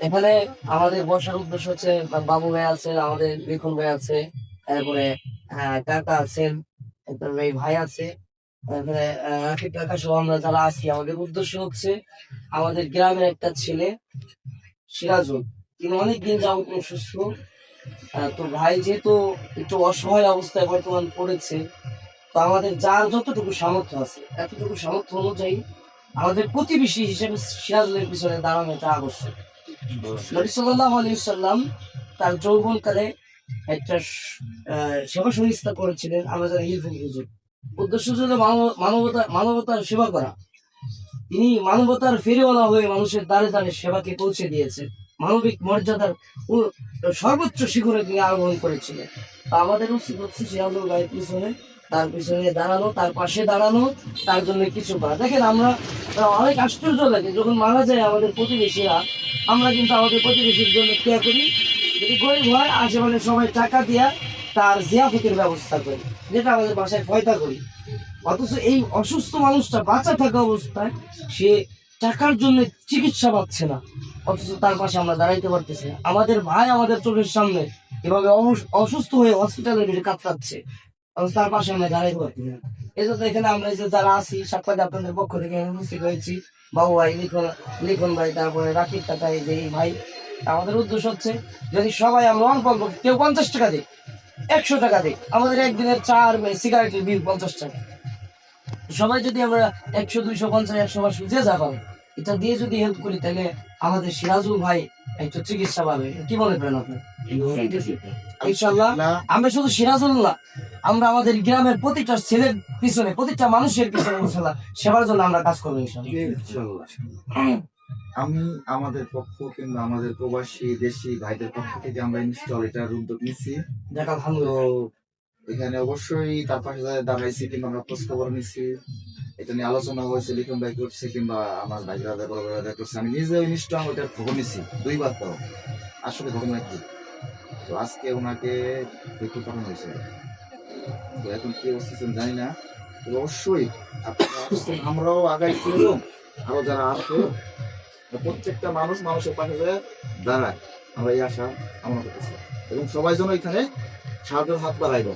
এখানে আমাদের বসার উদ্দেশ্য হচ্ছে বাবু ভাই আছে, আমাদের লিখন ভাই আছে, তারপরে কাকা আছেন, তারপরে এই ভাই আছে, তারপরে রাকিব কাকা সহ আমরা যারা আছি, আমাদের উদ্দেশ্য হচ্ছে আমাদের গ্রামের একটা ছেলে সিরাজুল, তিনি অনেকদিন যাবত অসুস্থ। তো ভাই যেহেতু একটু অসহায় অবস্থায় বর্তমান পড়েছে, তো আমাদের যার যতটুকু সামর্থ্য আছে এতটুকু সামর্থ্য অনুযায়ী আমাদের প্রতিবেশী হিসেবে সিরাজুলের পিছনে দাঁড়ানোটা আবশ্যক। নবী সাল্লাল্লাহু আলাইহি সাল্লাম তার যৌবনকালে একটা সেবা সংস্থা করেছিলেন, আমরা জানি হিলফুল হুজুর। উদ্দেশ্য ছিল মানবতার সেবা করা। তিনি মানবতার ফেরিওয়ালা হয়ে মানুষের দ্বারে দ্বারে সেবাকে পৌঁছে দিয়েছে। মানবিক মর্যাদার সর্বোচ্চ শিখরে তিনি আরোহণ করেছিলেন। তা আমাদের উচিত হচ্ছে সিরাজুল ভাইয়ের পিছনে, তার পিছনে দাঁড়ানো, তার পাশে দাঁড়ানো, তার জন্য কিছু করা। দেখেন আমরা অনেক আশ্চর্য লাগে যখন মারা যায় আমাদের প্রতিবেশীরা, আমরা কিন্তু আমাদের প্রতিবেশীর জন্য ক্রিয়া করি। যদি গরিব হয় আশেপাশে সবাই টাকা দিয়া তার জিয়াফতের ব্যবস্থা করি, যেটা আমাদের বাসায় ফয়দা করি। অথচ এই অসুস্থ মানুষটা বাঁচা থাকা অবস্থায় সে টাকার জন্য চিকিৎসা পাচ্ছে না, অথচ তার পাশে আমরা দাঁড়াইতে পারতেছি না। আমাদের ভাই আমাদের চোখের সামনে এভাবে অসুস্থ হয়ে হসপিটালে বেডে কাতরাচ্ছে, অথচ তার পাশে আমরা দাঁড়াইতে পারতেছি না। এই জন্য এখানে আমরা যে যারা আছি সাক্ষাৎ আপনাদের পক্ষ থেকে উপস্থিত হয়েছি, বাবু ভাই, লিখন ভাই, তারপরে রাকিব কাকা, এই যে এই ভাই। আমাদের উদ্দেশ্য হচ্ছে যদি সবাই আমরা অল্প অল্প, কেউ 50 টাকা দিই, 100 টাকা দিই, আমাদের একদিনের চা আর সিগারেটের বিল 50 টাকা, সবাই যদি আমরা 100, 200, 50, 100 যে যা পাবে এটা দিয়ে যদি হেল্প করি, তাহলে আমাদের সিরাজুল ভাই একটা চিকিৎসা পাবে। কি মনে করেন আপনি? ইনশাল্লাহ আমরা শুধু সিরাজুল না, আমরা আমাদের গ্রামের প্রতিটা ছেলের পিছনে, প্রতিটা মানুষের পিছনে ইনশাল্লাহ সেবার জন্য আমরা কাজ করবো ইনশাল্লাহ। আমি আমাদের পক্ষ কিংবা আমাদের প্রবাসী দেশি ভাইদের পক্ষ থেকে আমরা ইনস্টল এটার উদ্যোগ নিচ্ছি। দেখা ভালো। এখানে অবশ্যই তার পাশে দাঁড়াইছি কিংবা আমরা খোঁজ খবর নিচ্ছি, এটা নিয়ে আলোচনা হয়েছে, লিখন ভাই করছে কিংবা আমার ভাইরা বড় ভাইরা করছে। আমি নিজেও ইনস্টল ওটার খবর নিচ্ছি 2 বার। তো আসলে ঘটনা কি, তো আজকে ওনাকে দেখতে পাঠানো হয়েছে। তো এখন কি অবস্থা জানি না, তো অবশ্যই আপনারা আসছেন, আমরাও আগাইছি এবং আরো যারা আসবে প্রত্যেকটা মানুষের পাশে দাঁড়ায়, আমরা এই আশা কামনা করতেছি এবং সবাই যেন এখানে সাহায্যের হাত বাড়াইব।